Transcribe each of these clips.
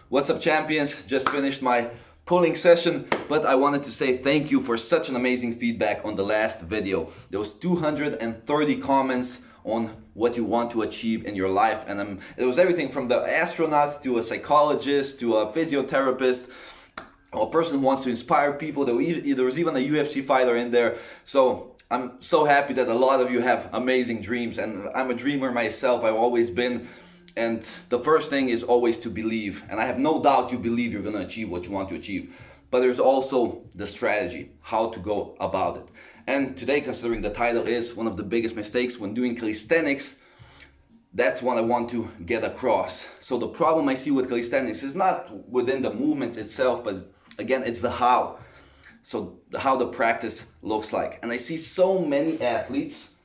What's up, champions? Just finished my pulling session, but I wanted to say thank you for such an amazing feedback on the last video. There was 230 comments on what you want to achieve in your life, and it was everything from the astronaut to a psychologist to a physiotherapist, a person who wants to inspire people. There was even a UFC fighter in there. So I'm so happy that a lot of you have amazing dreams, and I'm a dreamer myself. I've always been. And the first thing is always to believe. And I have no doubt you believe you're going to achieve what you want to achieve. But there's also the strategy, how to go about it. And today, considering the title is one of the biggest mistakes when doing calisthenics, that's what I want to get across. So the problem I see with calisthenics is not within the movement itself, but again, it's the how. So how the practice looks like. And I see so many athletes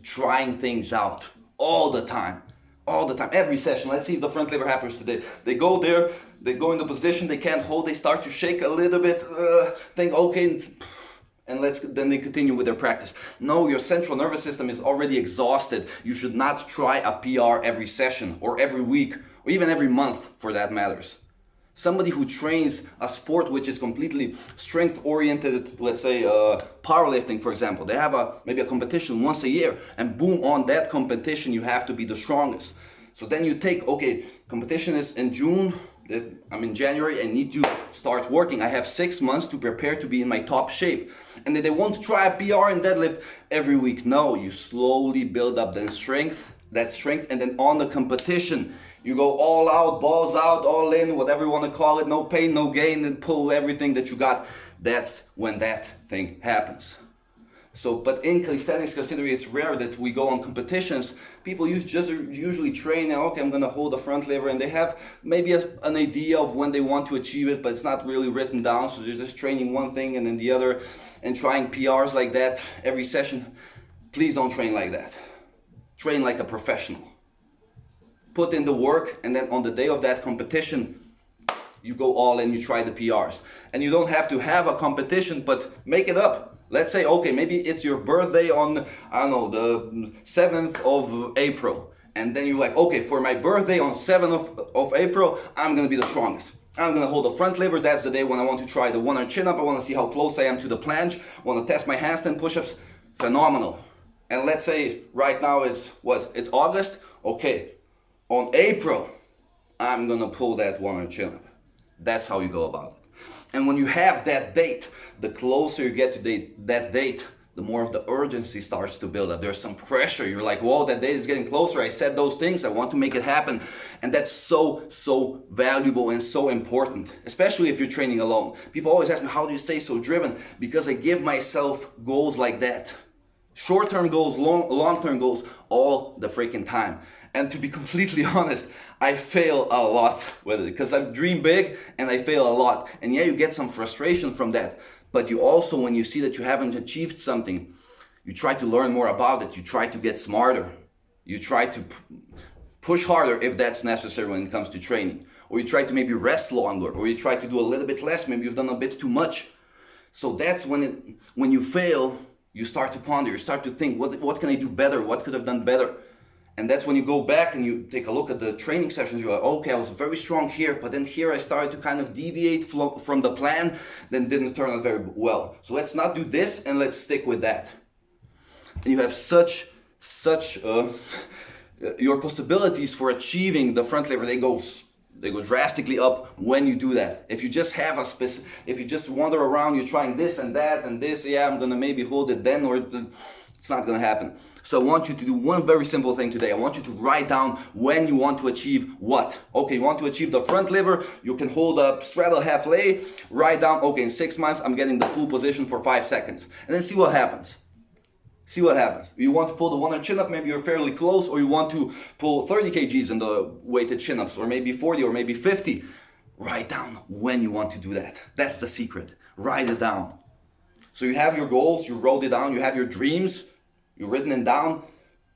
trying things out all the time, every session. Let's see if the front lever happens today. They go there, they go into position, they can't hold, they start to shake a little bit, think, okay, and then they continue with their practice. No, your central nervous system is already exhausted. You should not try a PR every session or every week or even every month for that matters. Somebody who trains a sport which is completely strength-oriented, let's say powerlifting, for example, they have maybe a competition once a year, and boom, on that competition you have to be the strongest. So then you take, okay, competition is in June, I'm in January, I need to start working. I have 6 months to prepare to be in my top shape. And then they won't try a PR and deadlift every week. No, you slowly build up that strength, and then on the competition, you go all out, balls out, all in, whatever you want to call it, no pain, no gain, and pull everything that you got. That's when that thing happens. So, but in calisthenics, considering it's rare that we go on competitions, people usually train, okay, I'm going to hold the front lever, and they have maybe an idea of when they want to achieve it, but it's not really written down, so they're just training one thing and then the other, and trying PRs like that every session. Please don't train like that. Train like a professional. Put in the work, and then on the day of that competition, you go all in, you try the PRs. And you don't have to have a competition, but make it up. Let's say, okay, maybe it's your birthday on, I don't know, the 7th of April. And then you're like, okay, for my birthday on 7th of April, I'm gonna be the strongest. I'm gonna hold the front lever. That's the day when I want to try the 100 chin-up. I wanna see how close I am to the planche. I wanna test my handstand push-ups. Phenomenal. And let's say right now it's August. Okay. On April, I'm gonna pull that 100 chin-up. That's how you go about it. And when you have that date, the closer you get to that date, the more of the urgency starts to build up. There's some pressure. You're like, whoa, that date is getting closer. I said those things. I want to make it happen. And that's so valuable and so important, especially if you're training alone. People always ask me, how do you stay so driven? Because I give myself goals like that. Short-term goals, long-term goals, all the freaking time. And to be completely honest, I fail a lot with it because I dream big and I fail a lot. And yeah, you get some frustration from that. But you also, when you see that you haven't achieved something, you try to learn more about it. You try to get smarter. You try to push harder if that's necessary when it comes to training. Or you try to maybe rest longer. Or you try to do a little bit less. Maybe you've done a bit too much. So that's when you fail, you start to ponder. You start to think, what can I do better? What could I have done better? And that's when you go back and you take a look at the training sessions. You're like, okay, I was very strong here, but then here I started to kind of deviate from the plan, then didn't turn out very well. So let's not do this and let's stick with that. And you have your possibilities for achieving the front lever, they go drastically up when you do that. If you just have if you just wander around, you're trying this and that and this, yeah, I'm gonna maybe hold it then, or it's not gonna happen. So I want you to do one very simple thing today. I want you to write down when you want to achieve what. Okay, you want to achieve the front lever, you can hold a straddle half lay, write down, okay, in 6 months, I'm getting the full position for 5 seconds. And then see what happens. See what happens. You want to pull the 100 chin-up, maybe you're fairly close, or you want to pull 30 kgs in the weighted chin-ups, or maybe 40, or maybe 50. Write down when you want to do that. That's the secret. Write it down. So you have your goals, you wrote it down, you have your dreams, you've written it down.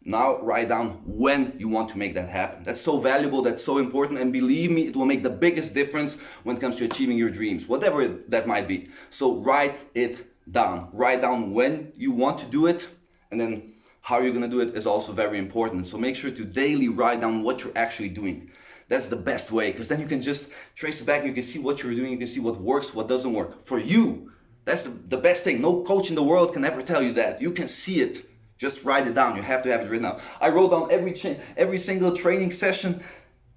Now write down when you want to make that happen. That's so valuable, that's so important, and believe me, it will make the biggest difference when it comes to achieving your dreams, whatever that might be. So write it down. Write down when you want to do it, and then how you're gonna do it is also very important. So make sure to daily write down what you're actually doing. That's the best way, because then you can just trace it back, you can see what you're doing, you can see what works, what doesn't work. For you, that's the best thing. No coach in the world can ever tell you that. You can see it. Just write it down. You have to have it written down. I wrote down every single training session,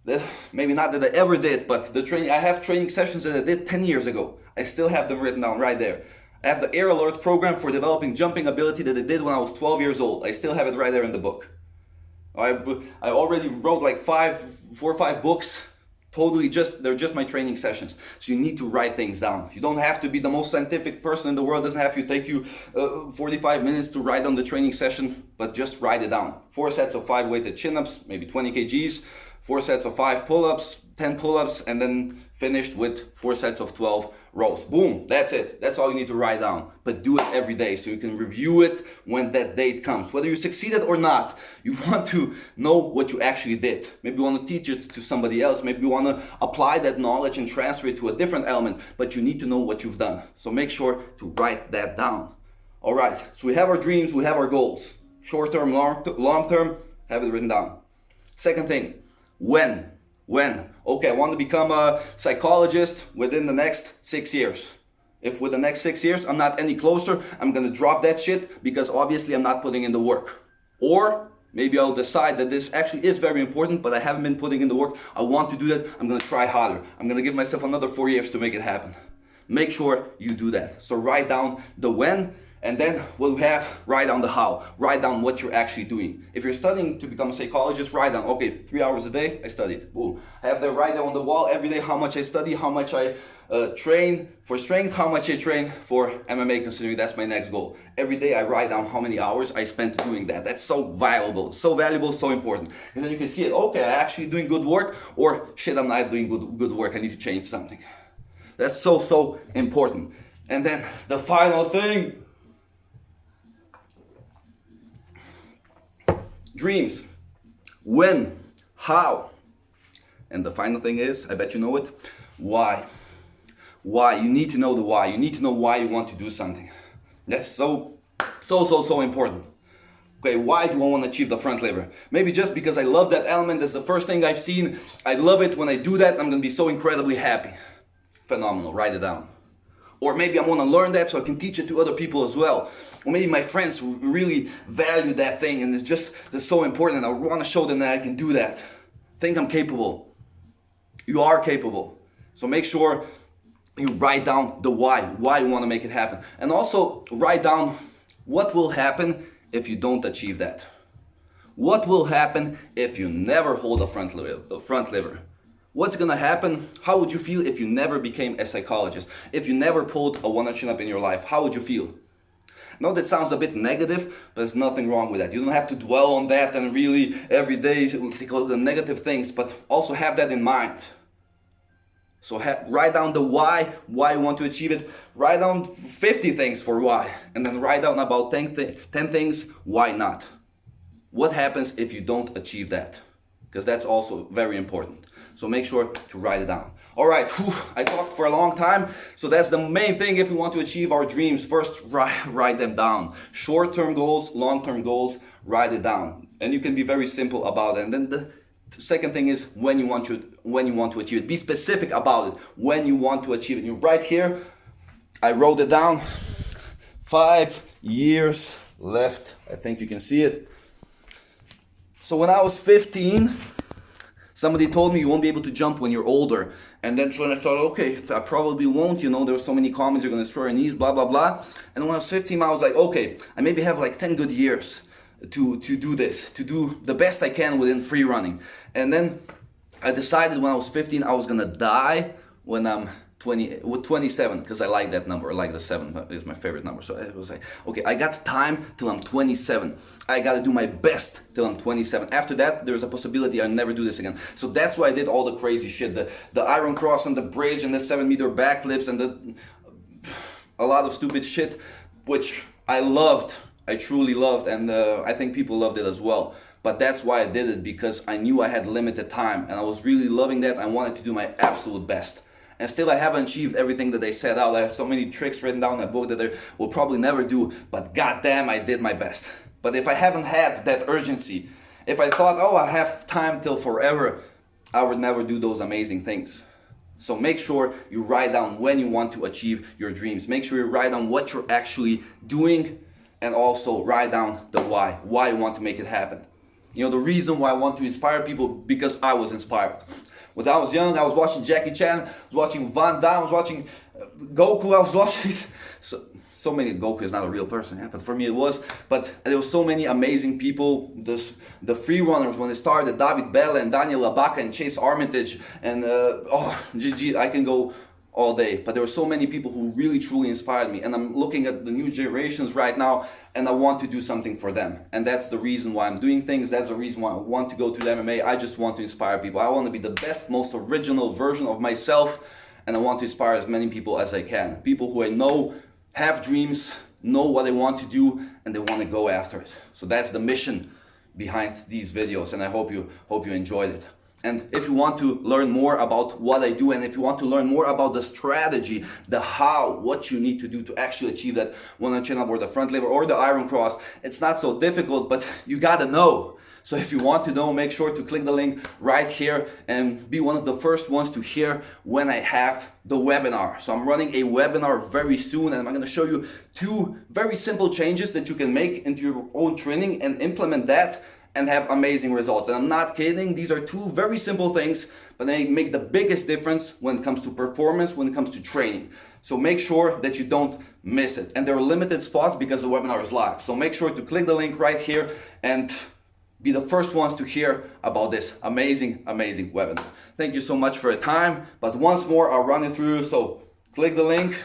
that maybe not that I ever did, but I have training sessions that I did 10 years ago. I still have them written down right there. I have the Air Alert program for developing jumping ability that I did when I was 12 years old. I still have it right there in the book. I already wrote like 4 or 5 books. Totally they're just my training sessions. So you need to write things down. You don't have to be the most scientific person in the world. It doesn't have to take you 45 minutes to write down the training session, but just write it down. 4 sets of 5 weighted chin-ups, maybe 20 kgs, 4 sets of 5 pull-ups, 10 pull-ups, and then finished with 4 sets of 12 rows. Boom, that's it. That's all you need to write down. But do it every day so you can review it when that date comes. Whether you succeeded or not, you want to know what you actually did. Maybe you want to teach it to somebody else. Maybe you want to apply that knowledge and transfer it to a different element, but you need to know what you've done. So make sure to write that down. All right, so we have our dreams, we have our goals. Short term, long term, have it written down. Second thing, when? Okay, I want to become a psychologist within the next 6 years. If with the next 6 years I'm not any closer, I'm gonna drop that shit because obviously I'm not putting in the work. Or maybe I'll decide that this actually is very important, but I haven't been putting in the work. I want to do that. I'm gonna try harder. I'm gonna give myself another 4 years to make it happen. Make sure you do that. So write down the when, and then we'll write down the how. Write down what you're actually doing. If you're studying to become a psychologist, write down, okay, 3 hours a day, I studied. Boom. I have that right there on the wall every day, how much I study, how much I train for strength, how much I train for MMA, considering that's my next goal. Every day I write down how many hours I spent doing that. That's so valuable, so important. And then you can see it, okay, I'm actually doing good work, or shit, I'm not doing good work, I need to change something. That's so important. And then the final thing, dreams. When? How? And the final thing is, I bet you know it, why? Why? You need to know the why. You need to know why you want to do something. That's so important. Okay, why do I want to achieve the front lever? Maybe just because I love that element. That's the first thing I've seen. I love it. When I do that, I'm going to be so incredibly happy. Phenomenal. Write it down. Or maybe I want to learn that so I can teach it to other people as well. Or maybe my friends really value that thing and it's so important. I want to show them that I can do that. Think I'm capable. You are capable. So make sure you write down the why you want to make it happen. And also write down what will happen if you don't achieve that. What will happen if you never hold a front lever? What's gonna happen? How would you feel if you never became a psychologist? If you never pulled a 100 chin-up in your life, how would you feel? I know that sounds a bit negative, but there's nothing wrong with that. You don't have to dwell on that and really every day think all the negative things, but also have that in mind. So write down the why you want to achieve it. Write down 50 things for why, and then write down about 10 things why not. What happens if you don't achieve that? Because that's also very important. So make sure to write it down. All right, I talked for a long time. So that's the main thing if we want to achieve our dreams. First, write them down. Short-term goals, long-term goals, write it down. And you can be very simple about it. And then the second thing is when you want to achieve it. Be specific about it, when you want to achieve it. You right here, I wrote it down. 5 years left. I think you can see it. So when I was 15, somebody told me you won't be able to jump when you're older. And then when I thought, okay, I probably won't, there were so many comments, you're gonna destroy your knees, blah, blah, blah. And when I was 15, I was like, okay, I maybe have like 10 good years to do this, to do the best I can within free running. And then I decided when I was 15, I was gonna die when I'm 27, because I like that number. I like the 7, it's my favorite number. So it was like, okay, I got time till I'm 27. I gotta do my best till I'm 27. After that, there's a possibility I'll never do this again. So that's why I did all the crazy shit, the Iron Cross on the bridge and the 7-meter backflips and a lot of stupid shit, which I loved. I truly loved, and I think people loved it as well. But that's why I did it, because I knew I had limited time, and I was really loving that. I wanted to do my absolute best. And still I haven't achieved everything that they set out. I have so many tricks written down in that book that I will probably never do, but goddamn, I did my best. But if I haven't had that urgency, if I thought, oh, I have time till forever, I would never do those amazing things. So make sure you write down when you want to achieve your dreams. Make sure you write down what you're actually doing, and also write down the why you want to make it happen. You know, the reason why I want to inspire people, because I was inspired. When I was young, I was watching Jackie Chan, I was watching Van Damme, I was watching Goku, I was watching so many. Goku is not a real person, yeah, but for me it was. But there were so many amazing people. The free runners when they started, David Bella and Daniel Abaca and Chase Armitage and GG, I can go all day. But there were so many people who really truly inspired me, and I'm looking at the new generations right now, and I want to do something for them. And that's the reason why I'm doing things. That's the reason why I want to go to the MMA. I just want to inspire people. I want to be the best, most original version of myself, and I want to inspire as many people as I can. People who I know have dreams, know what they want to do, and they want to go after it. So that's the mission behind these videos, and I hope you enjoyed it. And if you want to learn more about what I do, and if you want to learn more about the strategy, the how, what you need to do to actually achieve that one-arm chin-up or the front lever or the iron cross, it's not so difficult, but you gotta know. So if you want to know, make sure to click the link right here and be one of the first ones to hear when I have the webinar. So I'm running a webinar very soon, and I'm going to show you 2 very simple changes that you can make into your own training and implement that and have amazing results. And I'm not kidding, these are 2 very simple things, but they make the biggest difference when it comes to performance, when it comes to training. So make sure that you don't miss it. And there are limited spots because the webinar is live. So make sure to click the link right here and be the first ones to hear about this amazing webinar. Thank you so much for your time. But once more, I'll run it through. So click the link,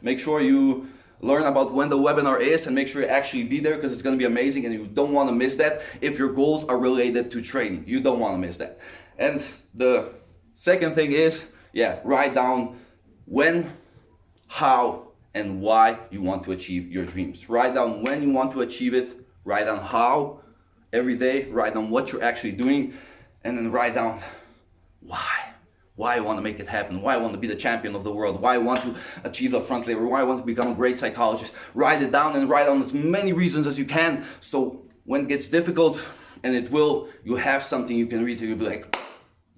make sure you learn about when the webinar is, and make sure you actually be there, because it's going to be amazing and you don't want to miss that. If your goals are related to training, you don't want to miss that. And the second thing is, write down when, how, and why you want to achieve your dreams. Write down when you want to achieve it, write down how every day, write down what you're actually doing, and then write down why I want to make it happen, why I want to be the champion of the world, why I want to achieve a front lever, why I want to become a great psychologist. Write it down, and write down as many reasons as you can, so when it gets difficult, and it will, you have something you can read and you'll be like,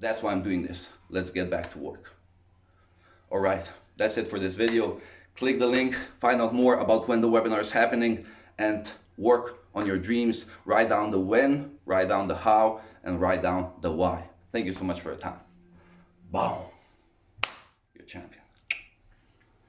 that's why I'm doing this. Let's get back to work. All right, that's it for this video. Click the link, find out more about when the webinar is happening, and work on your dreams. Write down the when, write down the how, and write down the why. Thank you so much for your time. Boom.